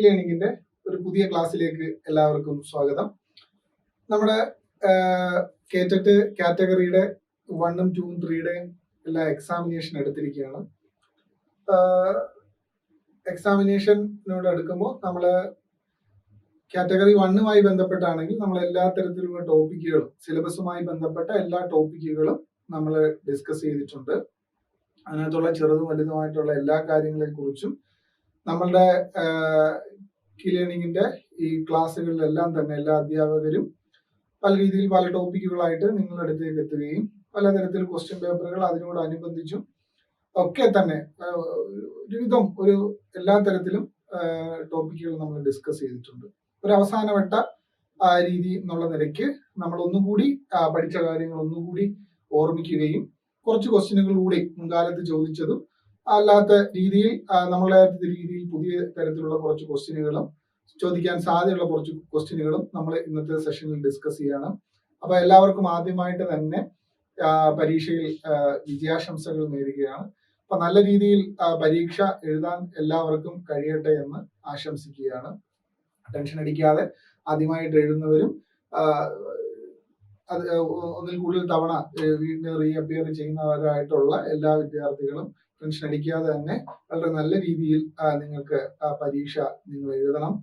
ലേണിംഗിന്റെ ഒരു പുതിയ ക്ലാസ്സിലേക്ക് എല്ലാവർക്കും സ്വാഗതം. നമ്മുടെ കേറ്ററ്റ് കാറ്റഗറിയുടെ 1ഉം 2ഉം 3യുടെയും എല്ലാ എക്സാമിനേഷൻ എടുത്തിരിക്കുകയാണ്. എക്സാമിനേഷനോട് എടുക്കുമ്പോൾ നമ്മൾ കാറ്റഗറി 1മായി ബന്ധപ്പെട്ടാണെങ്കിൽ നമ്മൾ എല്ലാ തരത്തിലുള്ള ടോപ്പിക്കുകളും സിലബസുമായി ബന്ധപ്പെട്ട എല്ലാ ടോപ്പിക്കുകളും നമ്മൾ ഡിസ്കസ് ചെയ്തിട്ടുണ്ട്. അതിനകത്തുള്ള ചെറുതും വലുതുമായിട്ടുള്ള എല്ലാ കാര്യങ്ങളെ കുറിച്ചും നമ്മളുടെ കീ ലേണിംഗിന്റെ ഈ ക്ലാസ്സുകളിലെല്ലാം തന്നെ എല്ലാ അധ്യാപകരും പല രീതിയിൽ പല ടോപ്പിക്കുകളായിട്ട് നിങ്ങളുടെ അടുത്തേക്ക് എത്തുകയും പലതരത്തിൽ ക്വസ്റ്റ്യൻ പേപ്പറുകൾ അതിനോടനുബന്ധിച്ചും ഒക്കെ തന്നെ ഒരുവിധം എല്ലാ തരത്തിലും ടോപ്പിക്കുകൾ നമ്മൾ ഡിസ്കസ് ചെയ്തിട്ടുണ്ട്. ഒരു അവസാനവട്ട രീതി എന്നുള്ള നിലയ്ക്ക് നമ്മൾ ഒന്നുകൂടി പഠിച്ച കാര്യങ്ങൾ ഒന്നുകൂടി ഓർമ്മിക്കുകയും കുറച്ച് ക്വസ്റ്റ്യനുകൾ കൂടി മുൻകാലത്ത് ചോദിച്ചതും അല്ലാത്ത രീതിയിൽ നമ്മളെ രീതിയിൽ പുതിയ തരത്തിലുള്ള കുറച്ച് ക്വസ്റ്റ്യനുകളും ചോദിക്കാൻ സാധ്യതയുള്ള കുറച്ച് ക്വസ്റ്റ്യനുകളും നമ്മൾ ഇന്നത്തെ സെഷനിൽ ഡിസ്കസ് ചെയ്യാണ്. അപ്പൊ എല്ലാവർക്കും ആദ്യമായിട്ട് തന്നെ പരീക്ഷയിൽ വിജയാശംസകൾ നേരുകയാണ്. അപ്പൊ നല്ല രീതിയിൽ പരീക്ഷ എഴുതാൻ എല്ലാവർക്കും കഴിയട്ടെ എന്ന് ആശംസിക്കുകയാണ്. ടെൻഷൻ അടിക്കാതെ ആദ്യമായിട്ട് എഴുതുന്നവരും അത് ഒന്നിൽ കൂടുതൽ തവണ വീണ്ടും റീഅപ്പിയർ ചെയ്യുന്നവരായിട്ടുള്ള എല്ലാ വിദ്യാർത്ഥികളും ടെൻഷൻ അടിക്കാതെ തന്നെ വളരെ നല്ല രീതിയിൽ നിങ്ങൾക്ക് പരീക്ഷ നിങ്ങൾ എഴുതണം.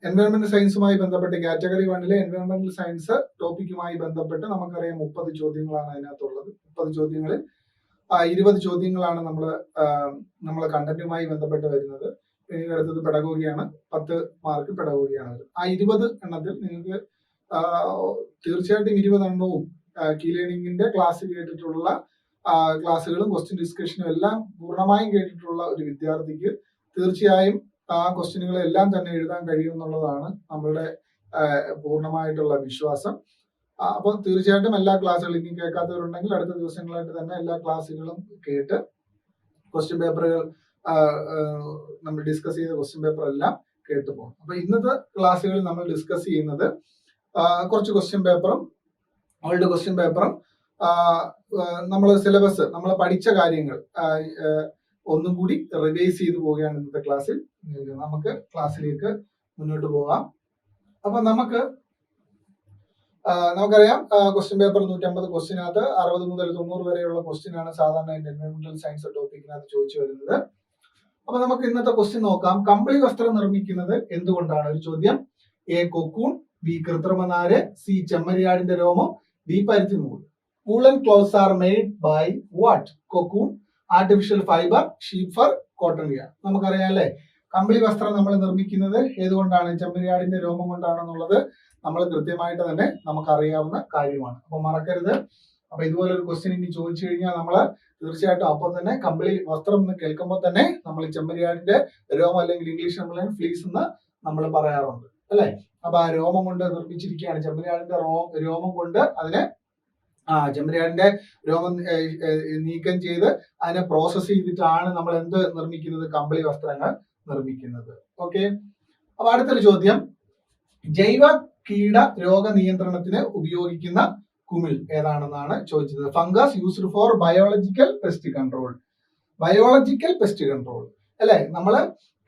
എൻവയോൺമെന്റൽ സയൻസുമായി ബന്ധപ്പെട്ട് കാറ്റഗറി 1ലെ എൻവയോൺമെന്റൽ സയൻസ് ടോപ്പിക്കുമായി ബന്ധപ്പെട്ട് നമുക്കറിയാം 30 ചോദ്യങ്ങളാണ് അതിനകത്തുള്ളത്. 30 ചോദ്യങ്ങളിൽ 20 ചോദ്യങ്ങളാണ് നമ്മളെ കണ്ടന്റുമായി ബന്ധപ്പെട്ട് വരുന്നത്. പിന്നീട് അടുത്തത് പെഡഗോഗിയാണ്, 10 മാർക്ക് പെഡഗോഗിയാണ് വരുന്നത്. ആ 20 എണ്ണത്തിൽ നിങ്ങൾക്ക് തീർച്ചയായിട്ടും 20 എണ്ണവും കീ ലേണിംഗിന്റെ ക്ലാസ് കേട്ടിട്ടുള്ള ക്ലാസ്സുകളും ക്വസ്റ്റ്യൻ ഡിസ്കഷനും എല്ലാം പൂർണ്ണമായും കേട്ടിട്ടുള്ള ഒരു വിദ്യാർത്ഥിക്ക് തീർച്ചയായും ആ ക്വസ്റ്റ്യനുകളെല്ലാം തന്നെ എഴുതാൻ കഴിയും എന്നുള്ളതാണ് നമ്മളുടെ പൂർണ്ണമായിട്ടുള്ള വിശ്വാസം. അപ്പോൾ തീർച്ചയായിട്ടും എല്ലാ ക്ലാസ്സുകളും ഇനി കേൾക്കാത്തവരുണ്ടെങ്കിൽ അടുത്ത ദിവസങ്ങളായിട്ട് തന്നെ എല്ലാ ക്ലാസ്സുകളും കേട്ട് ക്വസ്റ്റ്യൻ പേപ്പറുകൾ നമ്മൾ ഡിസ്കസ് ചെയ്ത ക്വസ്റ്റ്യൻ പേപ്പർ എല്ലാം കേട്ടു പോകും. അപ്പൊ ഇന്നത്തെ ക്ലാസ്സുകളിൽ നമ്മൾ ഡിസ്കസ് ചെയ്യുന്നത് കുറച്ച് ക്വസ്റ്റ്യൻ പേപ്പറും ഓൾഡ് ക്വസ്റ്റ്യൻ പേപ്പറും നമ്മൾ സിലബസ് നമ്മൾ പഠിച്ച കാര്യങ്ങൾ ഒന്നും കൂടി റിവൈസ് ചെയ്ത് പോവുകയാണ് ഇന്നത്തെ ക്ലാസ്സിൽ. നമുക്ക് ക്ലാസ്സിലേക്ക് മുന്നോട്ട് പോകാം. അപ്പൊ നമുക്കറിയാം ക്വസ്റ്റ്യൻ പേപ്പർ 150 ക്വസ്റ്റ്യനകത്ത് 60 മുതൽ 90 വരെയുള്ള ക്വസ്റ്റ്യൻ ആണ് സാധാരണ എൻവയോൺമെന്റൽ സയൻസ് ടോപ്പിക്കിനകത്ത് ചോദിച്ചു വരുന്നത്. അപ്പൊ നമുക്ക് ഇന്നത്തെ ക്വസ്റ്റ്യൻ നോക്കാം. കമ്പിളി വസ്ത്രം നിർമ്മിക്കുന്നത് എന്തുകൊണ്ടാണ്? ഒരു ചോദ്യം. എ കൊക്കൂൺ, ബി കൃത്രിമനാര്, സി ചെമ്മരിയാടിന്റെ രോമം, ഡി പരുത്തി നൂൽ. Woollen clothes are made by what? Cocoon, artificial fibre, sheep fur, cotton yarn. നമുക്കറിയാം അല്ലെ, കമ്പിളി വസ്ത്രം നമ്മൾ നിർമ്മിക്കുന്നത് ഏതുകൊണ്ടാണ്? ചെമ്മരിയാടിന്റെ രോമം കൊണ്ടാണെന്നുള്ളത് നമ്മൾ കൃത്യമായിട്ട് തന്നെ നമുക്കറിയാവുന്ന കാര്യമാണ്. അപ്പൊ മറക്കരുത്. അപ്പൊ ഇതുപോലൊരു ക്വസ്റ്റ്യൻ ഇനി ചോദിച്ചു കഴിഞ്ഞാൽ നമ്മൾ തീർച്ചയായിട്ടും അപ്പോൾ തന്നെ കമ്പിളി വസ്ത്രം എന്ന് കേൾക്കുമ്പോൾ തന്നെ നമ്മൾ ചെമ്മരിയാടിന്റെ രോമം അല്ലെങ്കിൽ ഇംഗ്ലീഷ് നമ്മൾ ഫ്ലീസ് എന്ന് നമ്മൾ പറയാറുണ്ട് അല്ലെ. അപ്പൊ ആ രോമം കൊണ്ട് നിർമ്മിച്ചിരിക്കുകയാണ്. ചെമ്മരിയാടിന്റെ രോമം കൊണ്ട് അതിനെ ചെമ്മരിയാടിന്റെ രോമം നീക്കം ചെയ്ത് അതിനെ പ്രോസസ് ചെയ്തിട്ടാണ് നമ്മൾ എന്ത് നിർമ്മിക്കുന്നത്? കമ്പിളി വസ്ത്രങ്ങൾ നിർമ്മിക്കുന്നത്. ഓക്കെ. അപ്പൊ അടുത്തൊരു ചോദ്യം. ജൈവ കീട രോഗ നിയന്ത്രണത്തിന് ഉപയോഗിക്കുന്ന കുമിൾ ഏതാണെന്നാണ് ചോദിച്ചത്. Fungus used for biological pest control. Biological pest control അല്ലെ. നമ്മള്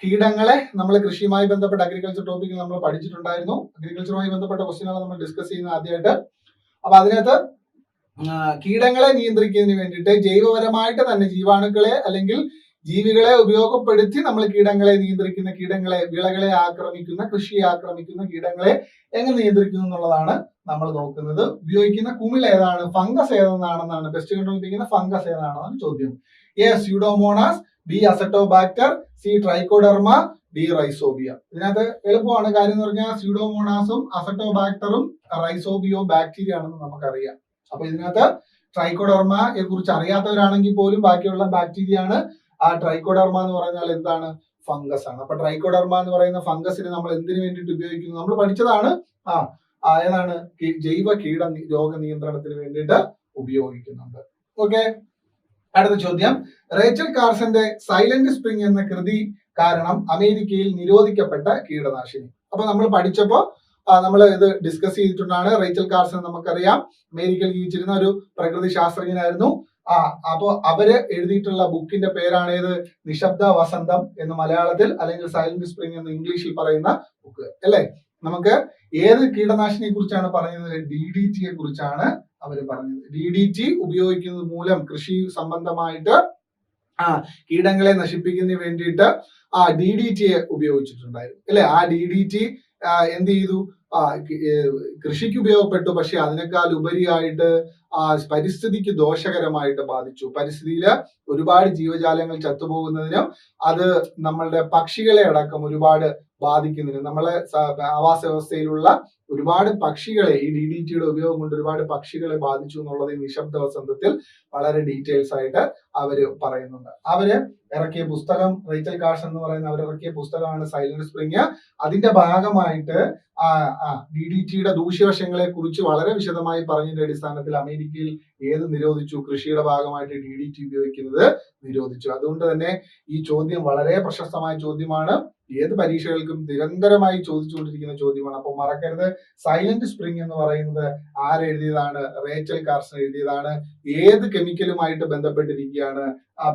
കീടങ്ങളെ നമ്മൾ കൃഷിയുമായി ബന്ധപ്പെട്ട അഗ്രികൾച്ചർ ടോപ്പിക്കിൽ നമ്മൾ പഠിച്ചിട്ടുണ്ടായിരുന്നു. അഗ്രികൾച്ചറുമായി ബന്ധപ്പെട്ട ക്വസ്റ്റ്യനാണ് നമ്മൾ ഡിസ്കസ് ചെയ്യുന്നത് ആദ്യമായിട്ട്. അപ്പൊ അതിനകത്ത് കീടങ്ങളെ നിയന്ത്രിക്കുന്നതിന് വേണ്ടിയിട്ട് ജൈവപരമായിട്ട് തന്നെ ജീവാണുക്കളെ അല്ലെങ്കിൽ ജീവികളെ ഉപയോഗപ്പെടുത്തി നമ്മൾ കീടങ്ങളെ നിയന്ത്രിക്കുന്ന, കീടങ്ങളെ വിളകളെ ആക്രമിക്കുന്ന, കൃഷിയെ ആക്രമിക്കുന്ന കീടങ്ങളെ എങ്ങനെ നിയന്ത്രിക്കുന്നു എന്നുള്ളതാണ് നമ്മൾ നോക്കുന്നത്. ഉപയോഗിക്കുന്ന കുമിൾ ഏതാണ്? ഫംഗസ് ഏതെന്നാണെന്നാണ് പെസ്റ്റ് കൺട്രോൾ ഉപയോഗിക്കുന്ന ഫംഗസ് ഏതാണെന്നാണ് ചോദ്യം. A Pseudomonas, B acetobacter, C trichoderma, D rhizobia. ഇതിനകത്ത് എളുപ്പമാണ്. കാര്യം എന്ന് പറഞ്ഞാൽ സ്യൂഡോമോണാസും അസറ്റോബാക്ടറും റൈസോബിയോ ബാക്ടീരിയ ആണെന്ന് നമുക്കറിയാം. അപ്പൊ ഇതിനകത്ത് ട്രൈക്കോഡെർമയെ കുറിച്ച് അറിയാത്തവരാണെങ്കിൽ പോലും ബാക്കിയുള്ള ബാക്ടീരിയ ആണ്. ആ ട്രൈക്കോഡെർമ എന്ന് പറഞ്ഞാൽ എന്താണ്? ഫംഗസ് ആണ്. അപ്പൊ ട്രൈക്കോഡെർമ എന്ന് പറയുന്ന ഫംഗസിനെ നമ്മൾ എന്തിനു വേണ്ടിയിട്ട് ഉപയോഗിക്കുന്നു? നമ്മൾ പഠിച്ചതാണ്. ഏതാണ്? ജൈവ കീട രോഗ നിയന്ത്രണത്തിന് വേണ്ടിയിട്ട് ഉപയോഗിക്കുന്നുണ്ട്. ഓക്കെ. അടുത്ത ചോദ്യം. റേച്ചൽ കാർസന്റെ സൈലന്റ് സ്പ്രിംഗ് എന്ന കൃതി കാരണം അമേരിക്കയിൽ നിരോധിക്കപ്പെട്ട കീടനാശിനി. അപ്പൊ നമ്മൾ പഠിച്ചപ്പോ നമ്മൾ ഇത് ഡിസ്കസ് ചെയ്തിട്ടുണ്ടാണ്. റേച്ചൽ കാർസൺ നമുക്കറിയാം അമേരിക്കയിൽ ജീവിച്ചിരുന്ന ഒരു പ്രകൃതി ശാസ്ത്രജ്ഞനായിരുന്നു. അപ്പോ അവര് എഴുതിയിട്ടുള്ള ബുക്കിന്റെ പേരാണ് ഏത്? നിശബ്ദ വസന്തം എന്ന് മലയാളത്തിൽ, അല്ലെങ്കിൽ സൈലന്റ് സ്പ്രിംഗ് എന്ന് ഇംഗ്ലീഷിൽ പറയുന്ന ബുക്ക് അല്ലെ. നമുക്ക് ഏത് കീടനാശിനിയെ കുറിച്ചാണ് പറയുന്നത്? DDT യെ കുറിച്ചാണ് അവര് പറഞ്ഞത്. DDT ഉപയോഗിക്കുന്നത് മൂലം കൃഷി സംബന്ധമായിട്ട് കീടങ്ങളെ നശിപ്പിക്കുന്നതിന് വേണ്ടിയിട്ട് DDT ഉപയോഗിച്ചിട്ടുണ്ടായിരുന്നു അല്ലെ. DDT എന്ത് ചെയ്തു? കൃഷിക്ക് ഉപയോഗപ്പെട്ടു, പക്ഷെ അതിനേക്കാൾ ഉപരിയായിട്ട് പരിസ്ഥിതിക്ക് ദോഷകരമായിട്ട് ബാധിച്ചു. പരിസ്ഥിതിയില് ഒരുപാട് ജീവജാലങ്ങൾ ചത്തുപോകുന്നതിനും അത് നമ്മളുടെ പക്ഷികളെ അടക്കം ഒരുപാട് ബാധിക്കുന്നതിനും, നമ്മളെ ആവാസ വ്യവസ്ഥയിലുള്ള ഒരുപാട് പക്ഷികളെ ഈ DDTയുടെ ഉപയോഗം കൊണ്ട് ഒരുപാട് പക്ഷികളെ ബാധിച്ചു എന്നുള്ളത് ഈ നിശബ്ദ വസന്തത്തിൽ വളരെ ഡീറ്റെയിൽസ് ആയിട്ട് അവര് പറയുന്നുണ്ട്. അവര് ഇറക്കിയ പുസ്തകം, റേച്ചൽ കാർസൺ എന്ന് പറയുന്ന അവർ ഇറക്കിയ പുസ്തകമാണ് സൈലന്റ് സ്പ്രിംഗ്. അതിന്റെ ഭാഗമായിട്ട് DDTയുടെ ദൂഷ്യവശങ്ങളെ കുറിച്ച് വളരെ വിശദമായി പറഞ്ഞതിന്റെ അടിസ്ഥാനത്തിൽ അമേരിക്കയിൽ ഏത് നിരോധിച്ചു? കൃഷിയുടെ ഭാഗമായിട്ട് DDT ഉപയോഗിക്കുന്നത് നിരോധിച്ചു. അതുകൊണ്ട് തന്നെ ഈ ചോദ്യം വളരെ പ്രശസ്തമായ ചോദ്യമാണ്. ഏത് പരീക്ഷകൾക്കും നിരന്തരമായി ചോദിച്ചുകൊണ്ടിരിക്കുന്ന ചോദ്യമാണ്. അപ്പൊ മറക്കരുത്, സൈലന്റ് സ്പ്രിംഗ് എന്ന് പറയുന്നത് ആരെഴുതിയതാണ്? റേച്ചൽ കാർസൺ എഴുതിയതാണ്. ഏത് കെമിക്കലുമായിട്ട് ബന്ധപ്പെട്ടിരിക്കുകയാണ്?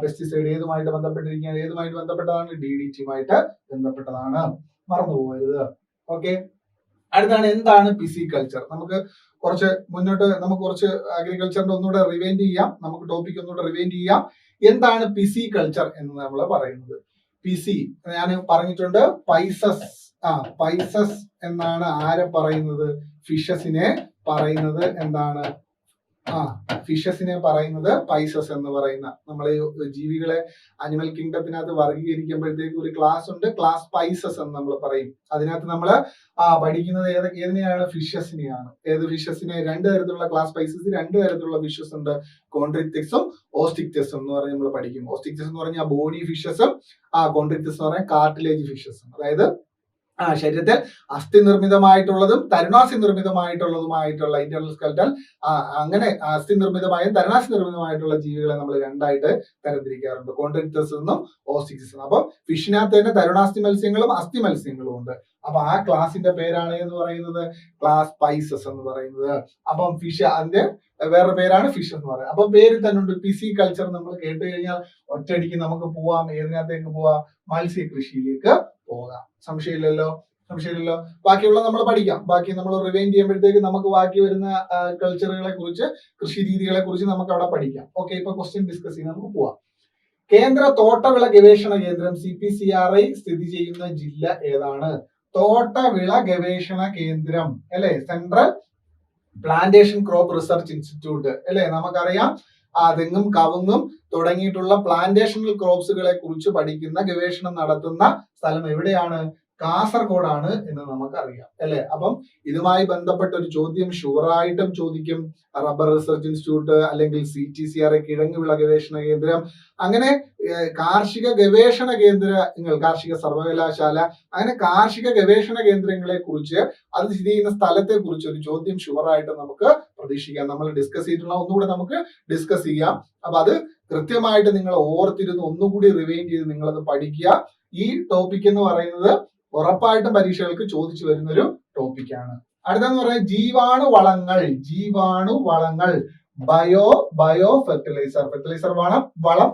പെസ്റ്റിസൈഡ് ഏതുമായിട്ട് ബന്ധപ്പെട്ടിരിക്കുകയാണ്? ഏതുമായിട്ട് ബന്ധപ്പെട്ടതാണ്? DDTയുമായിട്ട് ബന്ധപ്പെട്ടതാണ്. മറന്നുപോകരുത്. ഓക്കെ, അടുത്താണ് എന്താണ് പിസികൾച്ചർ. നമുക്ക് കുറച്ച് മുന്നോട്ട് കുറച്ച് അഗ്രികൾച്ചറിന്റെ ഒന്നുകൂടെ റിവൈൻഡ് ചെയ്യാം. നമുക്ക് ടോപ്പിക് ഒന്നുകൂടെ റിവൈൻഡ് ചെയ്യാം. എന്താണ് പിസികൾച്ചർ എന്ന് നമ്മൾ പറയുന്നത്? പിസി ഞാൻ പറഞ്ഞിട്ടുണ്ട്, പൈസസ് എന്നാണ് ആരെ പറയുന്നത്? ഫിഷസിനെ പറയുന്നത് എന്താണ്? ഫിഷസിനെ പറയുന്നത് പൈസസ് എന്ന് പറയുന്ന, നമ്മളെ ജീവികളെ അനിമൽ കിങ്ഡത്തിനകത്ത് വർഗീകരിക്കുമ്പോഴത്തേക്ക് ഒരു ക്ലാസ് ഉണ്ട്, ക്ലാസ് പൈസസ് എന്ന് നമ്മൾ പറയും. അതിനകത്ത് നമ്മൾ പഠിക്കുന്നത് ഏതിനെയാണ്? ഫിഷസിനെയാണ്. ഏത് ഫിഷസിനെ? രണ്ട് തരത്തിലുള്ള ക്ലാസ് പൈസസ്, രണ്ട് തരത്തിലുള്ള ഫിഷസ് ഉണ്ട്. കോൺട്രിക്റ്റിക്സും ഓസ്റ്റിക്റ്റസും എന്ന് പറഞ്ഞ് നമ്മൾ പഠിക്കും. ഓസ്റ്റിക്റ്റസ് എന്ന് പറഞ്ഞാൽ ബോണി ഫിഷസും, കോൺട്രിക്റ്റിക്സ് എന്ന് പറഞ്ഞാൽ കാർട്ടിലേജ് ഫിഷസും. അതായത് ശരീരത്തിൽ അസ്ഥി നിർമ്മിതമായിട്ടുള്ളതും തരുണാസ്ഥി നിർമ്മിതമായിട്ടുള്ളതുമായിട്ടുള്ള ഇന്റർണൽ സ്കെൽറ്റൽ, അങ്ങനെ അസ്ഥി നിർമ്മിതമായും തരുണാസ്ഥി നിർമ്മിതമായിട്ടുള്ള ജീവികളെ നമ്മൾ രണ്ടായിട്ട് തരംതിരിക്കാറുണ്ട്, കോൺട്രിക്റ്റസ് എന്നും ഓസ്റ്റിക്റ്റസ് എന്നും. അപ്പൊ ഫിഷിനകത്ത് തന്നെ തരുണാസ്ഥി മത്സ്യങ്ങളും അസ്ഥി മത്സ്യങ്ങളും ഉണ്ട്. അപ്പൊ ആ ക്ലാസിന്റെ പേരാണ് എന്ന് പറയുന്നത് ക്ലാസ് പൈസസ് എന്ന് പറയുന്നത്. അപ്പം ഫിഷ് അതിന്റെ വേറെ പേരാണ് ഫിഷ് എന്ന് പറയുന്നത്. അപ്പൊ പേരിൽ തന്നെ ഉണ്ട് പിസികൾച്ചർ. നമ്മൾ കേട്ട് കഴിഞ്ഞാൽ ഒറ്റയടിക്ക് നമുക്ക് പോവാം. ഏതിനകത്തേക്ക് പോവാം? മത്സ്യ കൃഷിയിലേക്ക് പോകാം. സംശയമില്ലല്ലോ. ബാക്കിയുള്ള നമ്മൾ പഠിക്കാം. ബാക്കി നമ്മൾ റിവൈൻഡ് ചെയ്യുമ്പോഴത്തേക്ക് നമുക്ക് ബാക്കി വരുന്ന കൾച്ചറുകളെ കുറിച്ച്, കൃഷി രീതികളെ കുറിച്ച് നമുക്ക് അവിടെ പഠിക്കാം. ഓക്കെ, ഇപ്പൊ ക്വസ്റ്റ്യൻ ഡിസ്കസ് ചെയ്യാൻ നമുക്ക് പോവാം. കേന്ദ്ര തോട്ടവിള ഗവേഷണ കേന്ദ്രം CPCRI സ്ഥിതി ചെയ്യുന്ന ജില്ല ഏതാണ്? തോട്ടവിള ഗവേഷണ കേന്ദ്രം അല്ലെ, central plantation crop research institute അല്ലെ. നമുക്കറിയാം തെങ്ങും കവുങ്ങും തുടങ്ങിയിട്ടുള്ള പ്ലാന്റേഷണൽ ക്രോപ്സുകളെ കുറിച്ച് പഠിക്കുന്ന, ഗവേഷണം നടത്തുന്ന സ്ഥലം എവിടെയാണ്? കാസർഗോഡാണ് എന്ന് നമുക്കറിയാം അല്ലെ. അപ്പം ഇതുമായി ബന്ധപ്പെട്ട ഒരു ചോദ്യം ഷുവറായിട്ടും ചോദിക്കും. റബ്ബർ റിസർച്ച് ഇൻസ്റ്റിറ്റ്യൂട്ട് അല്ലെങ്കിൽ CTCRI കിഴങ്ങ് വിള ഗവേഷണ കേന്ദ്രം, അങ്ങനെ കാർഷിക ഗവേഷണ കേന്ദ്രങ്ങൾ, കാർഷിക സർവകലാശാല, അങ്ങനെ കാർഷിക ഗവേഷണ കേന്ദ്രങ്ങളെ കുറിച്ച്, അത് സ്ഥിതി ചെയ്യുന്ന സ്ഥലത്തെ കുറിച്ച് ഒരു ചോദ്യം ഷുവറായിട്ട് നമുക്ക് പ്രതീക്ഷിക്കാം. നമ്മൾ ഡിസ്കസ് ചെയ്തിട്ടുള്ള ഒന്നുകൂടെ നമുക്ക് ഡിസ്കസ് ചെയ്യാം. അപ്പൊ അത് കൃത്യമായിട്ട് നിങ്ങൾ ഓർത്തിരുന്ന് ഒന്നുകൂടി റിവൈൻഡ് ചെയ്ത് നിങ്ങളത് പഠിക്കുക. ഈ ടോപ്പിക് എന്ന് പറയുന്നത് ഉറപ്പായിട്ടും പരീക്ഷകൾക്ക് ചോദിച്ചു വരുന്ന ഒരു ടോപ്പിക്കാണ്. അടുത്തെന്ന് പറയുന്നത് ജീവാണുവളങ്ങൾ, ബയോ ഫെർട്ടിലൈസർ വളം,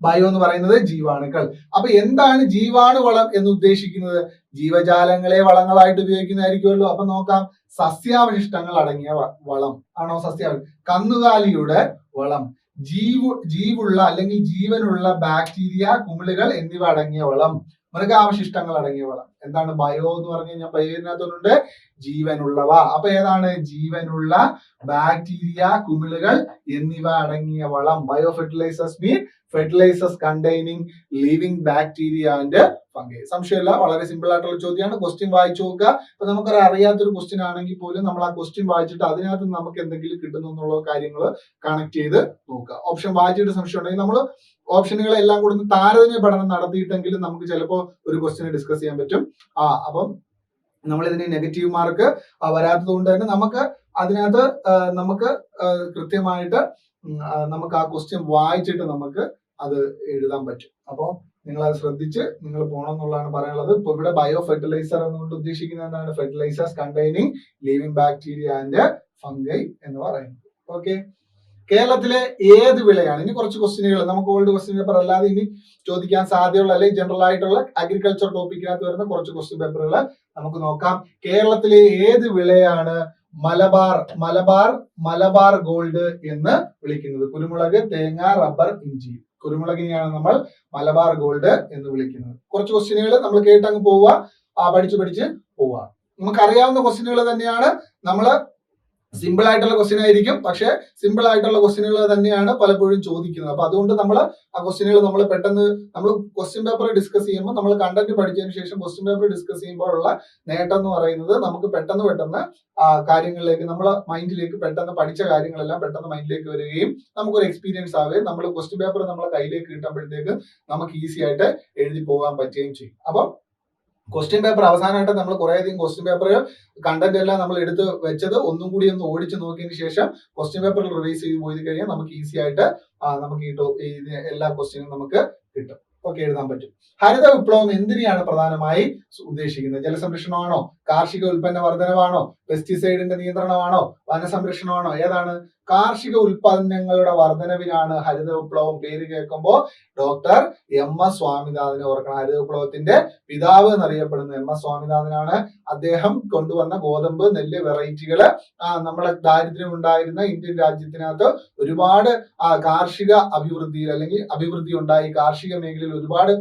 ബയോ എന്ന് പറയുന്നത് ജീവാണുക്കൾ. അപ്പൊ എന്താണ് ജീവാണുവളം എന്ന് ഉദ്ദേശിക്കുന്നത്? ജീവജാലങ്ങളെ വളങ്ങളായിട്ട് ഉപയോഗിക്കുന്നതായിരിക്കുമല്ലോ. അപ്പൊ നോക്കാം, സസ്യാവശിഷ്ടങ്ങൾ അടങ്ങിയ വളം ആണോ? കന്നുകാലിയുടെ വളം, ജീവുള്ള അല്ലെങ്കിൽ ജീവനുള്ള ബാക്ടീരിയ, കുമിളുകൾ എന്നിവ അടങ്ങിയ വളം, മൃഗാവശിഷ്ടങ്ങൾ അടങ്ങിയ വളം. എന്താണ് ബയോ എന്ന് പറഞ്ഞു കഴിഞ്ഞാൽ? ബയോനകത്തുണ്ട് ജീവനുള്ളവ. അപ്പൊ ഏതാണ്? ജീവനുള്ള ബാക്ടീരിയ, കുമിളുകൾ എന്നിവ അടങ്ങിയ വളം. Bio fertilisers mean fertilisers containing living bacteria and fungi. സംശയമില്ല, വളരെ സിമ്പിൾ ആയിട്ടുള്ള ചോദ്യമാണ്. ക്വസ്റ്റ്യൻ വായിച്ചു നോക്കുക. അപ്പൊ നമുക്കൊരു അറിയാത്തൊരു ക്വസ്റ്റ്യൻ ആണെങ്കിൽ പോലും നമ്മൾ ആ ക്വസ്റ്റ്യൻ വായിച്ചിട്ട് അതിനകത്ത് നമുക്ക് എന്തെങ്കിലും കിട്ടുന്നു എന്നുള്ള കാര്യങ്ങൾ കണക്ട് ചെയ്ത് നോക്കുക. ഓപ്ഷൻ വായിച്ചിട്ട് സംശയം ഉണ്ടെങ്കിൽ നമ്മൾ ഓപ്ഷനുകളെല്ലാം കൂടെ താരതമ്യ പഠനം നടത്തിയിട്ടെങ്കിലും നമുക്ക് ചിലപ്പോൾ ഒരു ക്വസ്റ്റ്യൻ ഡിസ്കസ് ചെയ്യാൻ പറ്റും. അപ്പം നമ്മൾ ഇതിന് നെഗറ്റീവ് മാർക്ക് വരാത്തത് കൊണ്ട് തന്നെ നമുക്ക് അതിനകത്ത് നമുക്ക് കൃത്യമായിട്ട് നമുക്ക് ആ ക്വസ്റ്റ്യൻ വായിച്ചിട്ട് നമുക്ക് അത് എഴുതാൻ പറ്റും. അപ്പോൾ നിങ്ങൾ അത് ശ്രദ്ധിച്ച് നിങ്ങൾ പോകണം എന്നുള്ളതാണ് പറയാനുള്ളത്. ഇപ്പൊ ഇവിടെ ബയോ ഫെർട്ടിലൈസർ എന്നുകൊണ്ട് ഉദ്ദേശിക്കുന്നത് എന്താണ്? Fertilisers containing living bacteria and fungi എന്ന് പറയുന്നത്. ഓക്കെ, കേരളത്തിലെ ഏത് വിളയാണ്? ഇനി കുറച്ച് ക്വസ്റ്റ്യനുകൾ നമുക്ക് ഓൾഡ് ക്വസ്റ്റ്യൻ പേപ്പർ അല്ലാതെ ഇനി ചോദിക്കാൻ സാധ്യതയുള്ള അല്ലെങ്കിൽ ജനറൽ ആയിട്ടുള്ള അഗ്രികൾച്ചർ ടോപ്പിക്കിനകത്ത് വരുന്ന കുറച്ച് ക്വസ്റ്റ്യൻ പേപ്പറുകൾ നമുക്ക് നോക്കാം. കേരളത്തിലെ ഏത് വിളയാണ് മലബാർ ഗോൾഡ് എന്ന് വിളിക്കുന്നത്? കുരുമുളക്, തേങ്ങ, റബ്ബർ, ഇഞ്ചി. കുരുമുളകിനെയാണ് നമ്മൾ മലബാർ ഗോൾഡ് എന്ന് വിളിക്കുന്നത്. കുറച്ച് ക്വസ്റ്റ്യനുകൾ നമ്മൾ കേട്ടങ്ങ് പോവുക, പഠിച്ച് പോവുക. നമുക്കറിയാവുന്ന ക്വസ്റ്റ്യനുകൾ തന്നെയാണ്. നമ്മള് സിമ്പിൾ ആയിട്ടുള്ള ക്വസ്റ്റ്യൻ ആയിരിക്കും, പക്ഷെ സിമ്പിൾ ആയിട്ടുള്ള ക്വസ്റ്റ്യനുകൾ തന്നെയാണ് പലപ്പോഴും ചോദിക്കുന്നത്. അപ്പൊ അതുകൊണ്ട് നമ്മൾ ആ ക്വസ്റ്റ്യനുകൾ നമ്മൾ പെട്ടെന്ന് നമ്മൾ ക്വസ്റ്റ്യൻ പേപ്പർ ഡിസ്കസ് ചെയ്യുമ്പോൾ നമ്മൾ കണ്ടന്റ് പഠിച്ചതിന് ശേഷം ക്വസ്റ്റ്യൻ പേപ്പർ ഡിസ്കസ് ചെയ്യുമ്പോഴുള്ള നേട്ടം എന്ന് പറയുന്നത് നമുക്ക് പെട്ടെന്ന് കാര്യങ്ങളിലേക്ക് നമ്മളെ മൈൻഡിലേക്ക് പെട്ടെന്ന് പഠിച്ച കാര്യങ്ങളെല്ലാം പെട്ടെന്ന് മൈൻഡിലേക്ക് വരികയും നമുക്കൊരു എക്സ്പീരിയൻസ് ആവുകയും നമ്മൾ ക്വസ്റ്റ്യൻ പേപ്പർ നമ്മളെ കയ്യിലേക്ക് കിട്ടുമ്പോഴത്തേക്ക് നമുക്ക് ഈസി ആയിട്ട് എഴുതി പോകാൻ പറ്റുകയും ചെയ്യും. അപ്പം ക്വസ്റ്റ്യൻ പേപ്പർ അവസാനമായിട്ട് നമ്മൾ കുറേയധികം ക്വസ്റ്റ്യൻ പേപ്പറുകൾ കണ്ടന്റ് എല്ലാം നമ്മൾ എടുത്ത് വെച്ചത് ഒന്നും കൂടി ഒന്ന് ഓടിച്ചു നോക്കിയതിന് ശേഷം ക്വസ്റ്റ്യൻ പേപ്പർ റിവൈസ് ചെയ്ത് പോയി കഴിഞ്ഞാൽ നമുക്ക് ഈസി ആയിട്ട് നമുക്ക് ഈ എല്ലാ ക്വസ്റ്റ്യനും നമുക്ക് കിട്ടും. ഓക്കെ, എഴുതാൻ പറ്റും. ഹരിത വിപ്ലവം എന്തിനെയാണ് പ്രധാനമായി ഉദ്ദേശിക്കുന്നത്? ജലസംരക്ഷണമാണോ, കാർഷിക ഉൽപ്പന്ന വർധനവാണോ, പെസ്റ്റിസൈഡിന്റെ നിയന്ത്രണമാണോ, വനസംരക്ഷണമാണോ? ഏതാണ്? കാർഷിക ഉൽപ്പന്നങ്ങളുടെ വർധനവിനാണ് ഹരിത വിപ്ലവം. പേര് കേൾക്കുമ്പോൾ ഡോക്ടർ എം.എസ്. സ്വാമിനാഥനെ ഓർക്കണം. ഹരിത വിപ്ലവത്തിന്റെ പിതാവ് എന്നറിയപ്പെടുന്ന എം.എസ്. സ്വാമിനാഥനാണ്. അദ്ദേഹം കൊണ്ടുവന്ന ഗോതമ്പ്, നെല്ല് വെറൈറ്റികള് നമ്മുടെ ദാരിദ്ര്യം ഉണ്ടായിരുന്ന ഇന്ത്യൻ രാജ്യത്തിനകത്ത് ഒരുപാട് കാർഷിക അഭിവൃദ്ധി ഉണ്ടായി. കാർഷിക മേഖലയിൽ ഒരുപാട്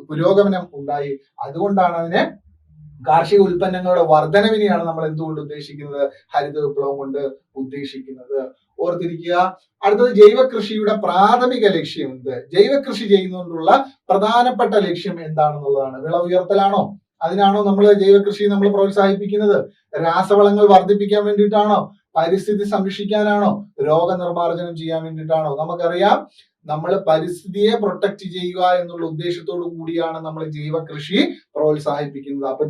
പുരോഗമനം ഉണ്ടായി. അതുകൊണ്ടാണ് അതിനെ കാർഷിക ഉൽപ്പന്നങ്ങളുടെ വർധനവിനെയാണ് നമ്മൾ എന്തുകൊണ്ട് ഉദ്ദേശിക്കുന്നത്? ഹരിത വിപ്ലവം കൊണ്ട് ഉദ്ദേശിക്കുന്നത്. ഓർത്തിരിക്കുക. അടുത്തത് ജൈവ കൃഷിയുടെ പ്രാഥമിക ലക്ഷ്യം എന്ത്? ജൈവ കൃഷി ചെയ്യുന്നതുകൊണ്ടുള്ള പ്രധാനപ്പെട്ട ലക്ഷ്യം എന്താണെന്നുള്ളതാണ്. വിള ഉയർത്തലാണോ? അതിനാണോ നമ്മൾ ജൈവ കൃഷി നമ്മൾ പ്രോത്സാഹിപ്പിക്കുന്നത്? രാസവളങ്ങൾ വർദ്ധിപ്പിക്കാൻ വേണ്ടിയിട്ടാണോ? പരിസ്ഥിതി സംരക്ഷിക്കാനാണോ? രോഗനിർമ്മാർജ്ജനം ചെയ്യാൻ വേണ്ടിയിട്ടാണോ? നമുക്കറിയാം, നമ്മൾ പരിസ്ഥിതിയെ പ്രൊട്ടക്ട് ചെയ്യുക എന്നുള്ള ഉദ്ദേശത്തോടു കൂടിയാണ് നമ്മൾ ജൈവ കൃഷി പ്രോത്സാഹിപ്പിക്കുന്നത്. അപ്പൊ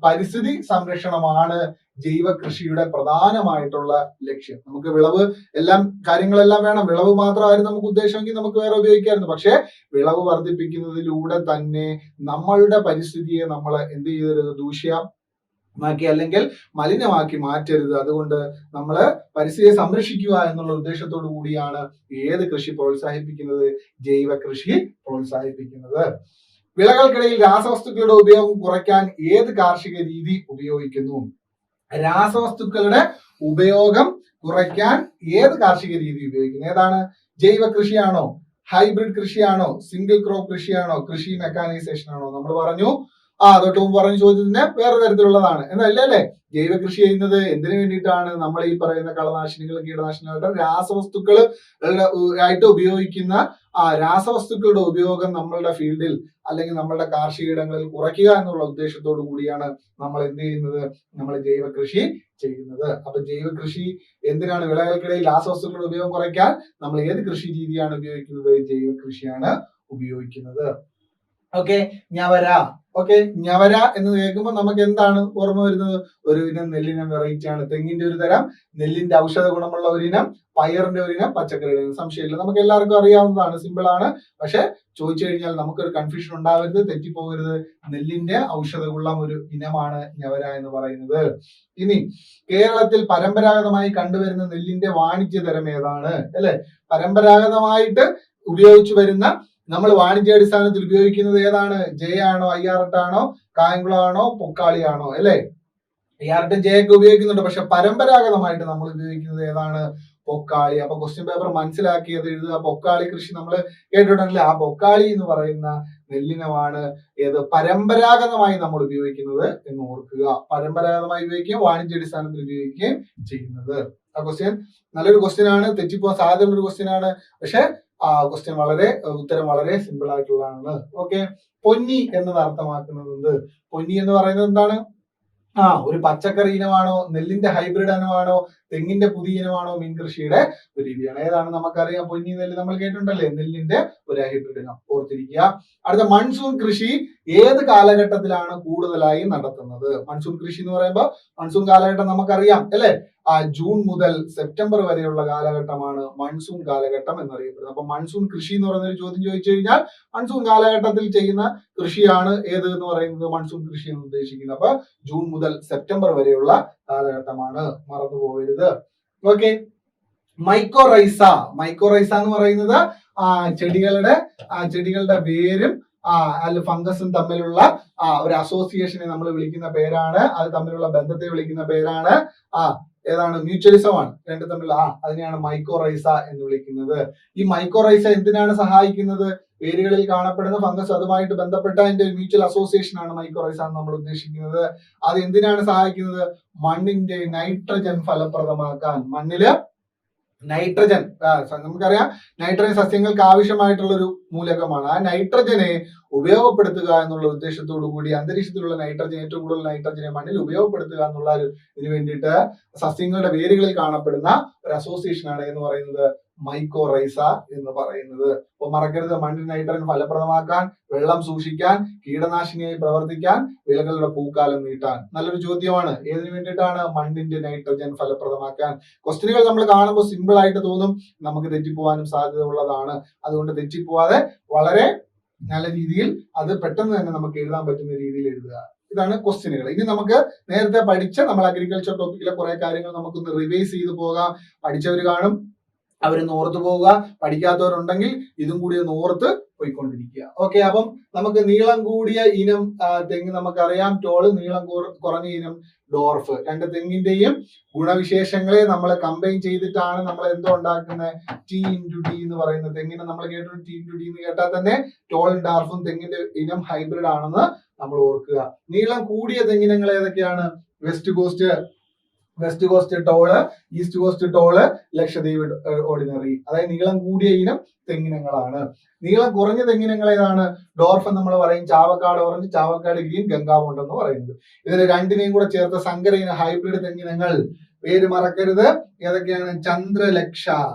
പരിസ്ഥിതി സംരക്ഷണമാണ് ജൈവ കൃഷിയുടെ പ്രധാനമായിട്ടുള്ള ലക്ഷ്യം. നമുക്ക് വിളവ് കാര്യങ്ങളെല്ലാം വേണം. വിളവ് മാത്രമായിരുന്നു നമുക്ക് ഉദ്ദേശമെങ്കിൽ നമുക്ക് വേറെ ഉപയോഗിക്കാമായിരുന്നു. പക്ഷെ വിളവ് വർദ്ധിപ്പിക്കുന്നതിലൂടെ തന്നെ നമ്മളുടെ പരിസ്ഥിതിയെ നമ്മൾ എന്ത് ചെയ്യരുത്? ദൂഷ്യമാക്കി അല്ലെങ്കിൽ മലിനമാക്കി മാറ്റരുത്. അതുകൊണ്ട് നമ്മൾ പരിസ്ഥിതിയെ സംരക്ഷിക്കുക എന്നുള്ള ഉദ്ദേശത്തോടു കൂടിയാണ് ഏത് കൃഷി പ്രോത്സാഹിപ്പിക്കുന്നത്? ജൈവ കൃഷി പ്രോത്സാഹിപ്പിക്കുന്നത്. വിളകൾക്കിടയിൽ രാസവസ്തുക്കളുടെ ഉപയോഗം കുറയ്ക്കാൻ ഏത് കാർഷിക രീതി ഉപയോഗിക്കുന്നു? രാസവസ്തുക്കളുടെ ഉപയോഗം കുറയ്ക്കാൻ ഏത് കാർഷിക രീതി ഉപയോഗിക്കുന്നു? ഏതാണ്? ജൈവ കൃഷിയാണോ, ഹൈബ്രിഡ് കൃഷിയാണോ, സിംഗിൾ ക്രോപ്പ് കൃഷിയാണോ, കൃഷി മെക്കാനൈസേഷൻ ആണോ? നമ്മൾ പറഞ്ഞു തൊട്ട് മുമ്പ് പറഞ്ഞ ചോദ്യത്തിന് വേറെ തരത്തിലുള്ളതാണ് എന്നല്ലേ. ജൈവ കൃഷി ചെയ്യുന്നത് എന്തിനു വേണ്ടിയിട്ടാണ്? നമ്മൾ ഈ പറയുന്ന കളനാശിനികൾ, കീടനാശിനികളുടെ രാസവസ്തുക്കൾ ആയിട്ട് ഉപയോഗിക്കുന്ന രാസവസ്തുക്കളുടെ ഉപയോഗം നമ്മളുടെ ഫീൽഡിൽ അല്ലെങ്കിൽ നമ്മളുടെ കാർഷിക ഇടങ്ങളിൽ കുറയ്ക്കുക എന്നുള്ള ഉദ്ദേശത്തോടു കൂടിയാണ് നമ്മൾ എന്ത് ചെയ്യുന്നത്? നമ്മൾ ജൈവ കൃഷി ചെയ്യുന്നത്. അപ്പൊ ജൈവ കൃഷി എന്തിനാണ്? വിളകൾക്കിടയിൽ രാസവസ്തുക്കളുടെ ഉപയോഗം കുറയ്ക്കാൻ നമ്മൾ ഏത് കൃഷി രീതിയാണ് ഉപയോഗിക്കുന്നത്? ജൈവ കൃഷിയാണ് ഉപയോഗിക്കുന്നത്. ഓക്കെ, ഞവര എന്ന് കേൾക്കുമ്പോൾ നമുക്ക് എന്താണ് ഓർമ്മ വരുന്നത്? ഒരു ഇനം നെല്ലിനം വെറൈറ്റി ആണ്. തെങ്ങിന്റെ ഒരു തരം, നെല്ലിന്റെ ഔഷധ ഗുണമുള്ള ഒരു ഇനം, പയറിന്റെ ഒരു ഇനം, പച്ചക്കറിയുടെ ഇനം. സംശയമില്ല, നമുക്ക് എല്ലാവർക്കും അറിയാവുന്നതാണ്, സിമ്പിൾ ആണ്. പക്ഷെ ചോദിച്ചു കഴിഞ്ഞാൽ നമുക്കൊരു കൺഫ്യൂഷൻ ഉണ്ടാവരുത്, തെറ്റിപ്പോകരുത്. നെല്ലിന്റെ ഔഷധ ഗുണം ഒരു ഇനമാണ് ഞവര എന്ന് പറയുന്നത്. ഇനി കേരളത്തിൽ പരമ്പരാഗതമായി കണ്ടുവരുന്ന നെല്ലിന്റെ വാണിജ്യ തരം ഏതാണ്? അല്ലെ, പരമ്പരാഗതമായിട്ട് ഉപയോഗിച്ചു വരുന്ന, നമ്മൾ വാണിജ്യാടിസ്ഥാനത്തിൽ ഉപയോഗിക്കുന്നത് ഏതാണ്? ജെ ആണോ, IR8 ആണോ, കായംകുളം ആണോ, പൊക്കാളി ആണോ? അല്ലെ, IR8 ജെ ഒക്കെ ഉപയോഗിക്കുന്നുണ്ട്. പക്ഷെ പരമ്പരാഗതമായിട്ട് നമ്മൾ ഉപയോഗിക്കുന്നത് ഏതാണ്? പൊക്കാളി. അപ്പൊ ക്വസ്റ്റ്യൻ പേപ്പർ മനസ്സിലാക്കിയത് എഴുതുക. പൊക്കാളി കൃഷി നമ്മൾ കേട്ടിട്ടുണ്ടല്ലേ? ആ പൊക്കാളി എന്ന് പറയുന്ന നെല്ലിനമാണ് പരമ്പരാഗതമായി നമ്മൾ ഉപയോഗിക്കുന്നത് എന്ന് ഓർക്കുക. പരമ്പരാഗതമായി ഉപയോഗിക്കുകയും വാണിജ്യാടിസ്ഥാനത്തിൽ ഉപയോഗിക്കുകയും ചെയ്യുന്നത്. ആ ക്വസ്റ്റ്യൻ നല്ലൊരു ക്വസ്റ്റ്യൻ ആണ്, തെറ്റിപ്പോകാൻ സാധ്യതയുള്ള ഒരു ക്വസ്റ്റ്യൻ ആണ്. പക്ഷെ ക്വസ്റ്റ്യൻ ഉത്തരം വളരെ സിമ്പിൾ ആയിട്ടുള്ളതാണ്. ഓക്കെ, പൊന്നി എന്നത് അർത്ഥമാക്കുന്നത് എന്ത്? പൊന്നി എന്ന് പറയുന്നത് എന്താണ്? ഒരു പച്ചക്കറി ഇനമാണോ, നെല്ലിന്റെ ഹൈബ്രിഡ് ഇനമാണോ, തെങ്ങിന്റെ പുതിയ ഇനമാണോ, മീൻ കൃഷിയുടെ ഒരു രീതിയാണ്? ഏതാണ്? നമുക്കറിയാം, പൊന്നി നെല്ല് നമ്മൾ കേട്ടിട്ടുണ്ടല്ലേ? നെല്ലിന്റെ ഒരു ഹൈബ്രിഡ് ഇനം. ഓർത്തിരിക്കുക. അടുത്ത, മൺസൂൺ കൃഷി ഏത് കാലഘട്ടത്തിലാണ് കൂടുതലായി നടത്തുന്നത്? മൺസൂൺ കൃഷി എന്ന് പറയുമ്പോൾ മൺസൂൺ കാലഘട്ടം നമുക്കറിയാം അല്ലെ? ജൂൺ മുതൽ സെപ്റ്റംബർ വരെയുള്ള കാലഘട്ടമാണ് മൺസൂൺ കാലഘട്ടം എന്നറിയപ്പെടുന്നത്. അപ്പൊ മൺസൂൺ കൃഷി എന്ന് പറയുന്ന ഒരു ചോദ്യം ചോദിച്ചു കഴിഞ്ഞാൽ മൺസൂൺ കാലഘട്ടത്തിൽ ചെയ്യുന്ന കൃഷിയാണ് ഏത് എന്ന് പറയുന്നത്? മൺസൂൺ കൃഷി എന്ന് ഉദ്ദേശിക്കുന്നത്. അപ്പൊ ജൂൺ മുതൽ സെപ്റ്റംബർ വരെയുള്ള കാലഘട്ടമാണ്, മറന്നു പോകരുത്. Okay, mycorrhiza. മൈക്കോറൈസ എന്ന് പറയുന്നത് ചെടികളുടെ വേരും അല്ല ഫംഗസും തമ്മിലുള്ള ഒരു അസോസിയേഷനെ നമ്മൾ വിളിക്കുന്ന പേരാണ്, അത് തമ്മിലുള്ള ബന്ധത്തെ വിളിക്കുന്ന പേരാണ് ഏതാണ്? മ്യൂച്വലിസം ആണ്. രണ്ടും തമ്മിലുള്ള അതിനെയാണ് മൈക്കോറൈസ എന്ന് വിളിക്കുന്നത്. ഈ മൈക്കോറൈസ എന്തിനാണ് സഹായിക്കുന്നത്? വേരുകളിൽ കാണപ്പെടുന്ന ഫംഗസ് അതുമായിട്ട് ബന്ധപ്പെട്ട അതിന്റെ മ്യൂച്വൽ അസോസിയേഷൻ ആണ് മൈക്കോറൈസ എന്ന് നമ്മൾ ഉദ്ദേശിക്കുന്നത്. അത് എന്തിനാണ് സഹായിക്കുന്നത്? മണ്ണിന്റെ നൈട്രജൻ ഫലപ്രദമാക്കാൻ. മണ്ണില് നൈട്രജൻ, നമുക്കറിയാം നൈട്രജൻ സസ്യങ്ങൾക്ക് ആവശ്യമായിട്ടുള്ള ഒരു മൂലകമാണ്. ആ നൈട്രജനെ ഉപയോഗപ്പെടുത്തുക എന്നുള്ള ഉദ്ദേശത്തോടു കൂടി അന്തരീക്ഷത്തിലുള്ള നൈട്രജൻ, ഏറ്റവും കൂടുതൽ നൈട്രജനെ മണ്ണിൽ ഉപയോഗപ്പെടുത്തുക എന്നുള്ള ഇതിനു വേണ്ടിയിട്ട് സസ്യങ്ങളുടെ വേരുകളിൽ കാണപ്പെടുന്ന ഒരു അസോസിയേഷൻ ആണ് എന്ന് പറയുന്നത് മൈക്കോറൈസ എന്ന് പറയുന്നത്. അപ്പൊ മറക്കരുത്, മണ്ണിൽ നൈട്രജൻ ഫലപ്രദമാക്കാൻ, വെള്ളം സൂക്ഷിക്കാൻ, കീടനാശിനിയായി പ്രവർത്തിക്കാൻ, വിളകളുടെ പൂക്കാലം നീട്ടാൻ. നല്ലൊരു ചോദ്യമാണ്. ഏതിനു വേണ്ടിയിട്ടാണ്? മണ്ണിന്റെ നൈട്രജൻ ഫലപ്രദമാക്കാൻ. ക്വസ്റ്റ്യനുകൾ നമ്മൾ കാണുമ്പോൾ സിമ്പിൾ ആയിട്ട് തോന്നും, നമുക്ക് തെറ്റിപ്പോവാനും സാധ്യത ഉള്ളതാണ്. അതുകൊണ്ട് തെറ്റിപ്പോവാതെ വളരെ നല്ല രീതിയിൽ അത് പെട്ടെന്ന് തന്നെ നമുക്ക് എഴുതാൻ പറ്റുന്ന രീതിയിൽ എഴുതുക. ഇതാണ് ക്വസ്റ്റ്യനുകൾ. ഇനി നമുക്ക് നേരത്തെ പഠിച്ച നമ്മൾ അഗ്രികൾച്ചർ ടോപ്പിക്കിലെ കുറെ കാര്യങ്ങൾ നമുക്കൊന്ന് റിവൈസ് ചെയ്ത് പോകാം. പഠിച്ചവർ കാണും, അവരൊന്ന് ഓർത്ത് പോവുക. പഠിക്കാത്തവരുണ്ടെങ്കിൽ ഇതും കൂടി ഒന്ന് ഓർത്ത് പോയിക്കൊണ്ടിരിക്കുക. ഓക്കെ, അപ്പം നമുക്ക് നീളം കൂടിയ ഇനം തെങ്ങ് നമുക്കറിയാം ടോള്, നീളം കുറഞ്ഞ ഇനം ഡോർഫ്. രണ്ട് തെങ്ങിന്റെയും ഗുണവിശേഷങ്ങളെ നമ്മൾ കമ്പൈൻ ചെയ്തിട്ടാണ് നമ്മൾ എന്തോ ഉണ്ടാക്കുന്നത്? ടി ഇൻറ്റു ഡി എന്ന് പറയുന്നത്. തെങ്ങിനെ നമ്മൾ കേട്ടിട്ടുണ്ട്, ടി ഇൻറ്റു ഡി എന്ന് കേട്ടാൽ തന്നെ ടോളും ഡാർഫും തെങ്ങിന്റെ ഇനം ഹൈബ്രിഡ് ആണെന്ന് നമ്മൾ ഓർക്കുക. നീളം കൂടിയ തെങ്ങിനങ്ങൾ ഏതൊക്കെയാണ്? West coast tall, east coast tall, Lakshadweep ordinary. അതായത് നീളം കൂടിയ ഇനം തെങ്ങിനങ്ങളാണ്. നീളം കുറഞ്ഞ തെങ്ങിനങ്ങൾ ഏതാണ്? ഡോർഫ് നമ്മൾ പറയും ചാവക്കാട് ഓറഞ്ച്, ചാവക്കാട് ഗ്രീൻ, ഗംഗാബോണ്ട് എന്ന് പറയുന്നത്. ഇതിന് രണ്ടിനെയും കൂടെ ചേർത്ത സങ്കര ഇന ഹൈബ്രിഡ് തെങ്ങിനങ്ങൾ. പേര് മറക്കരുത്, ഏതൊക്കെയാണ്? ചന്ദ്രലക്ഷ,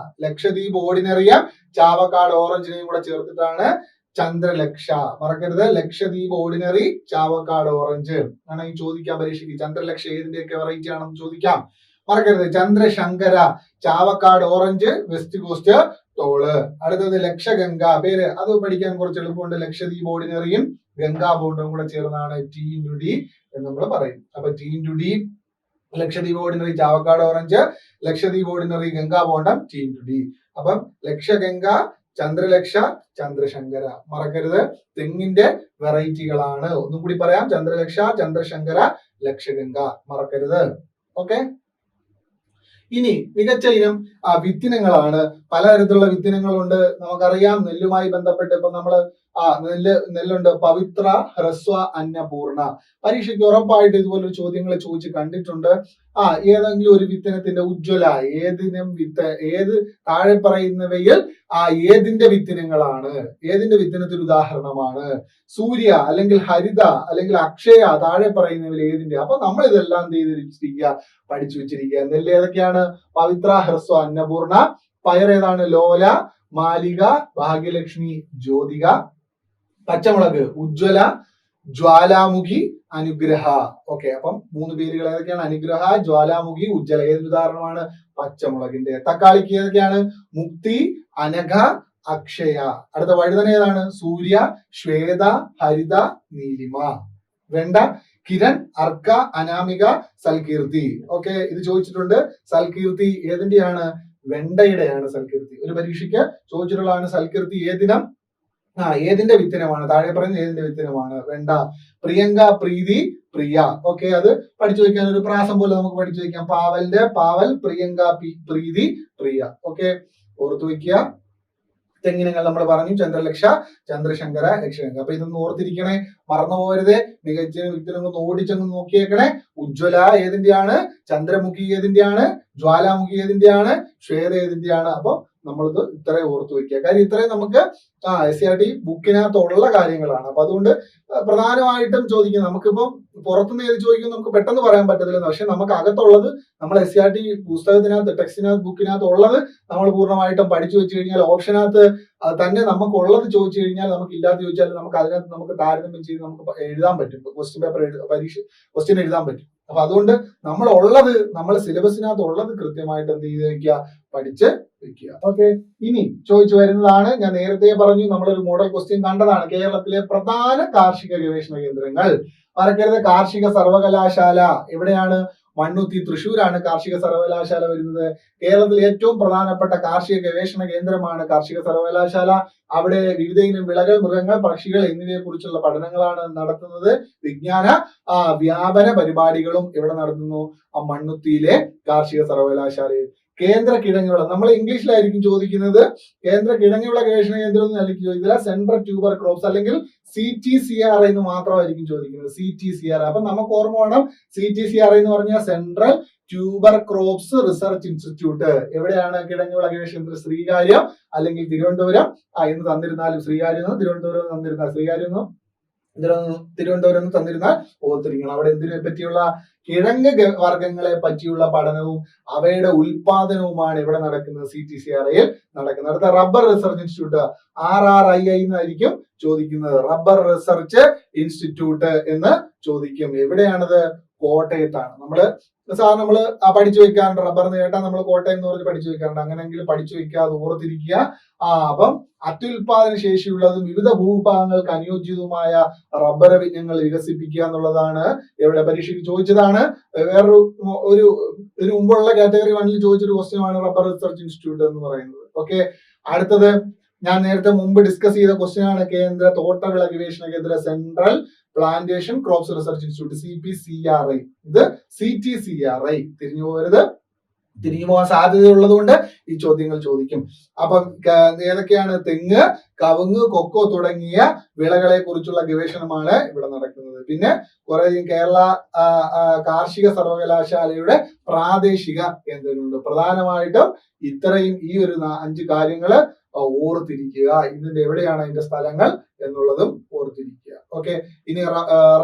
ലക്ഷദ്വീപ് ഓർഡിനറിയ ചാവക്കാട് ഓറഞ്ചിനെയും കൂടെ ചേർത്തിട്ടാണ് ചന്ദ്രലക്ഷ. മറക്കരുത്, ലക്ഷദ്വീപ് ഓർഡിനറി, ചാവക്കാട് ഓറഞ്ച് ആണ് ഈ ചോദിക്കാൻ പരീക്ഷയ്ക്ക്. ചന്ദ്രലക്ഷ ഏതിന്റെയൊക്കെ വെറൈറ്റി ആണെന്ന് ചോദിക്കാം. മറക്കരുത്, Chandrashankara, Chavakkad orange, west coast tall. അടുത്തത് ലക്ഷഗംഗ. പേര് അത് പഠിക്കാൻ കുറച്ച് എളുപ്പമുണ്ട്. ലക്ഷദ്വീപ് ഓർഡിനറിയും ഗംഗാ ബോണ്ടും കൂടെ ചേർന്നാണ് ടി ഇൻറ്റു ഡി എന്ന് നമ്മൾ പറയും. അപ്പൊ T into D, Lakshadweep ordinary Chavakkad orange, Lakshadweep ordinary Ganga Bondam, T into D. അപ്പം ലക്ഷഗംഗ, ചന്ദ്രലക്ഷ, ചന്ദ്രശങ്കര. മറക്കരുത്, തെങ്ങിന്റെ വെറൈറ്റികളാണ്. ഒന്നും കൂടി പറയാം, ചന്ദ്രലക്ഷ, ചന്ദ്രശങ്കര, ലക്ഷഗംഗ. മറക്കരുത്. ഓക്കെ, ഇനി മികച്ച ഇനം വിത്തിനങ്ങളാണ്. പലതരത്തിലുള്ള വിത്തിനങ്ങളുണ്ട്. നമുക്കറിയാം നെല്ലുമായി ബന്ധപ്പെട്ട് ഇപ്പൊ നമ്മള് നെല്ലുണ്ട്, പവിത്ര, ഹ്രസ്വ, അന്നപൂർണ. പരീക്ഷയ്ക്ക് ഉറപ്പായിട്ട് ഇതുപോലൊരു ചോദ്യങ്ങൾ ചോദിച്ച് കണ്ടിട്ടുണ്ട്. ഏതെങ്കിലും ഒരു വിത്തിനത്തിന്റെ ഉജ്ജ്വല, ഏതിനം വിത്ത്, ഏത് താഴെ പറയുന്നവയിൽ ഏതിന്റെ വിത്തിനങ്ങളാണ്, ഏതിന്റെ വിത്തിനത്തിന് ഉദാഹരണമാണ്? സൂര്യ അല്ലെങ്കിൽ ഹരിത അല്ലെങ്കിൽ അക്ഷയ, താഴെ പറയുന്നവയിൽ ഏതിന്റെ? അപ്പൊ നമ്മൾ ഇതെല്ലാം എന്ത് ചെയ്തിരിക്കുക? പഠിച്ചു വെച്ചിരിക്കുക. നെല്ല് ഏതൊക്കെയാണ്? പവിത്ര, ഹ്രസ്വ, അന്നപൂർണ. പയർ ഏതാണ്? ലോല, മാലിക, ഭാഗ്യലക്ഷ്മി, ജ്യോതിക. പച്ചമുളക് ഉജ്ജ്വല, ജ്വാലാമുഖി, അനുഗ്രഹ. ഓക്കെ, അപ്പം 3 പേരുകൾ ഏതൊക്കെയാണ്? അനുഗ്രഹ, ജ്വാലാമുഖി, ഉജ്ജ്വല. ഏതൊരു ഉദാഹരണമാണ്? പച്ചമുളകിന്റെ. തക്കാളിക്ക് ഏതൊക്കെയാണ്? മുക്തി, അനഘ, അക്ഷയ. അടുത്ത വഴുതന ഏതാണ്? സൂര്യ, ശ്വേത, ഹരിത, നീലിമ. വെണ്ട കിരൺ, അർക്ക, അനാമിക, സൽകീർത്തി. ഓക്കെ, ഇത് ചോദിച്ചിട്ടുണ്ട്. സൽകീർത്തി ഏതിന്റെയാണ്? വെണ്ടയുടെയാണ് സൽകീർത്തി. ഒരു പരീക്ഷയ്ക്ക് ചോദിച്ചിട്ടുള്ളതാണ് സൽകീർത്തി ഏതിനം? ഏതിന്റെ വിത്തിനമാണ്? താഴെ പറയുന്നത് ഏതിന്റെ വിത്തിനമാണ്? വെണ്ട. പ്രിയങ്ക, പ്രീതി, പ്രിയ. ഓക്കെ, അത് പഠിച്ചു വെക്കാൻ ഒരു പ്രാസം പോലെ നമുക്ക് പഠിച്ചു വെക്കാം. പാവലിന്റെ പാവൽ, പ്രിയങ്ക, പ്രീതി, പ്രിയ. ഓക്കെ, ഓർത്തു വെക്കുക. തെങ്ങിനങ്ങൾ നമ്മൾ പറഞ്ഞു, ചന്ദ്രലക്ഷ, ചന്ദ്രശങ്കര, ലക്ഷഗംഗ. അപ്പൊ ഇതൊന്ന് ഓർത്തിരിക്കണേ, മറന്നുപോകരുതേ. മികച്ച വിത്തിനങ്ങൾ ഓടിച്ചങ്ങ് നോക്കിയേക്കണേ. ഉജ്ജ്വല ഏതിന്റെയാണ്? ചന്ദ്രമുഖി ഏതിന്റെയാണ്? ജ്വാലാമുഖി ഏതിന്റെയാണ്? ശ്വേത ഏതിന്റെയാണ്? അപ്പൊ നമ്മളിത് ഇത്രയും ഓർത്തു വെക്കുക. കാര്യം ഇത്രയും നമുക്ക് SCRT ബുക്കിനകത്തുള്ള കാര്യങ്ങളാണ്. അപ്പൊ അതുകൊണ്ട് പ്രധാനമായിട്ടും ചോദിക്കുന്നത്, നമുക്കിപ്പം പുറത്തുനിന്ന് ഏത് ചോദിക്കും നമുക്ക് പെട്ടെന്ന് പറയാൻ പറ്റത്തില്ല. പക്ഷെ നമുക്ക് അകത്തുള്ളത്, നമ്മൾ SCRT പുസ്തകത്തിനകത്ത്, ടെക്സ്റ്റിനകത്ത്, ബുക്കിനകത്ത് ഉള്ളത് നമ്മൾ പൂർണ്ണമായിട്ടും പഠിച്ചു വെച്ച് കഴിഞ്ഞാൽ ഓപ്ഷനകത്ത് തന്നെ നമുക്കുള്ളത് ചോദിച്ചു കഴിഞ്ഞാൽ, നമുക്ക് ഇല്ലാത്ത ചോദിച്ചാൽ നമുക്ക് അതിനകത്ത് നമുക്ക് താരതമ്യം ചെയ്ത് നമുക്ക് എഴുതാൻ പറ്റും. ക്വസ്റ്റ്യൻ പേപ്പർ ക്വസ്റ്റ്യൻ എഴുതാൻ പറ്റും. അപ്പൊ അതുകൊണ്ട് നമ്മൾ ഉള്ളത്, നമ്മളെ സിലബസിനകത്ത് ഉള്ളത് കൃത്യമായിട്ട് എന്ത് ചെയ്ത് വെക്കുക? പഠിച്ച് വെക്കുക. ഓക്കെ, ഇനി ചോദിച്ചു വരുന്നതാണ്, ഞാൻ നേരത്തെ പറഞ്ഞു നമ്മളൊരു മോഡൽ ക്വസ്റ്റ്യൻ കണ്ടതാണ്. കേരളത്തിലെ പ്രധാന കാർഷിക ഗവേഷണ കേന്ദ്രങ്ങൾ. മറക്കരുത്, കാർഷിക സർവകലാശാല എവിടെയാണ്? മണ്ണുത്തി തൃശ്ശൂരാണ് കാർഷിക സർവകലാശാല വരുന്നത്. കേരളത്തിലെ ഏറ്റവും പ്രധാനപ്പെട്ട കാർഷിക ഗവേഷണ കേന്ദ്രമാണ് കാർഷിക സർവകലാശാല. അവിടെ വിവിധ ഇനം വിളകൾ, മൃഗങ്ങൾ, പക്ഷികൾ എന്നിവയെ കുറിച്ചുള്ള പഠനങ്ങളാണ് നടത്തുന്നത്. വിജ്ഞാന വ്യാപന പരിപാടികളും ഇവിടെ നടത്തുന്നു മണ്ണുത്തിയിലെ കാർഷിക സർവകലാശാലയിൽ. കേന്ദ്ര കിഴങ്ങുവിള, നമ്മൾ ഇംഗ്ലീഷിലായിരിക്കും ചോദിക്കുന്നത്. കേന്ദ്ര കിഴങ്ങുവിള ഗവേഷണ കേന്ദ്രം എന്ന് അല്ലെങ്കിൽ ചോദിക്കില്ല, സെൻട്രൽ ട്യൂബർ ക്രോപ്സ് അല്ലെങ്കിൽ CTCR എന്ന് മാത്രമായിരിക്കും ചോദിക്കുന്നത്. CTCR. അപ്പൊ നമുക്ക് ഓർമ്മ വേണം, CTCR എന്ന് പറഞ്ഞാൽ central tuber crops research institute. എവിടെയാണ് കിഴങ്ങുവിള ഗവേഷണ കേന്ദ്രം? ശ്രീകാര്യം അല്ലെങ്കിൽ തിരുവനന്തപുരം. എന്ന് തന്നിരുന്നാലും ശ്രീകാര്യം, തിരുവനന്തപുരം തന്നിരുന്നാൽ ശ്രീകാര്യം, തിരുവനന്തപുരം തന്നിരുന്നാൽ ഓർത്തിരിക്കണം. അവിടെ എന്തിനെ പറ്റിയുള്ള കിഴങ്ങ് വർഗ്ഗങ്ങളെ പറ്റിയുള്ള പഠനവും അവയുടെ ഉൽപാദനവുമാണ് ഇവിടെ നടക്കുന്നത്, CTCRയിൽ നടക്കുന്നത്. അടുത്ത റബ്ബർ റിസർച്ച് ഇൻസ്റ്റിറ്റ്യൂട്ട്, RRII എന്നായിരിക്കും ചോദിക്കുന്നത്. റബ്ബർ റിസർച്ച് ഇൻസ്റ്റിറ്റ്യൂട്ട് എന്ന് ചോദിക്കും. എവിടെയാണത്? കോട്ടയത്താണ്. നമ്മള് പഠിച്ചു വെക്കാറുണ്ട്. റബ്ബർ എന്ന് കേട്ടാൽ നമ്മൾ കോട്ടയം എന്ന് പറഞ്ഞ് പഠിച്ചു വെക്കാറുണ്ട്. അങ്ങനെയെങ്കിൽ പഠിച്ചു വെക്കാതെ ഓർത്തിരിക്കുക. അപ്പം അത്യുൽപാദന ശേഷിയുള്ളതും വിവിധ ഭൂവിഭാഗങ്ങൾക്ക് അനുയോജ്യതുമായ റബ്ബർ ഇനങ്ങൾ വികസിപ്പിക്കുക എന്നുള്ളതാണ് എവിടെ പരീക്ഷയ്ക്ക് ചോദിച്ചതാണ്. വേറൊരു ഒരു മുമ്പുള്ള കാറ്റഗറി 1ൽ ചോദിച്ചൊരു ക്വസ്റ്റ്യനാണ് റബ്ബർ റിസർച്ച് ഇൻസ്റ്റിറ്റ്യൂട്ട് എന്ന് പറയുന്നത്. ഓക്കെ, അടുത്തത് ഞാൻ നേരത്തെ മുമ്പ് ഡിസ്കസ് ചെയ്ത ക്വസ്റ്റ്യൻ ആണ് കേന്ദ്ര തോട്ടവിള ഗവേഷണ കേന്ദ്ര, central plantation crops research institute, CPCRI. ഇത് CTCRI. തിരിഞ്ഞു പോകരുത്. തിരിഞ്ഞു പോകാൻ സാധ്യതയുള്ളത് കൊണ്ട് ഈ ചോദ്യങ്ങൾ ചോദിക്കും. അപ്പം ഏതൊക്കെയാണ്? തെങ്ങ്, കവുങ്ങ്, കൊക്കോ തുടങ്ങിയ വിളകളെ കുറിച്ചുള്ള ഗവേഷണമാണ് ഇവിടെ നടക്കുന്നത്. പിന്നെ കുറെ കേരള കാർഷിക സർവകലാശാലയുടെ പ്രാദേശിക കേന്ദ്രങ്ങളുണ്ട്. പ്രധാനമായിട്ടും ഇത്രയും ഈ ഒരു 5 കാര്യങ്ങള് ഓർത്തിരിക്കുക. ഇതിന്റെ എവിടെയാണ് അതിന്റെ സ്ഥലങ്ങൾ എന്നുള്ളതും ഓർത്തിരിക്കുക. ഓക്കെ, ഇനി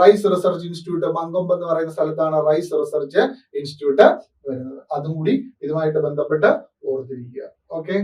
റൈസ് റിസർച്ച് ഇൻസ്റ്റിറ്റ്യൂട്ട് മങ്കൊമ്പ് എന്ന് പറയുന്ന സ്ഥലത്താണ് റൈസ് റിസർച്ച് ഇൻസ്റ്റിറ്റ്യൂട്ട് വരുന്നത്. അതും കൂടി ഇതുമായിട്ട് ബന്ധപ്പെട്ട് ഓർത്തിരിക്കുക. ഓക്കെ.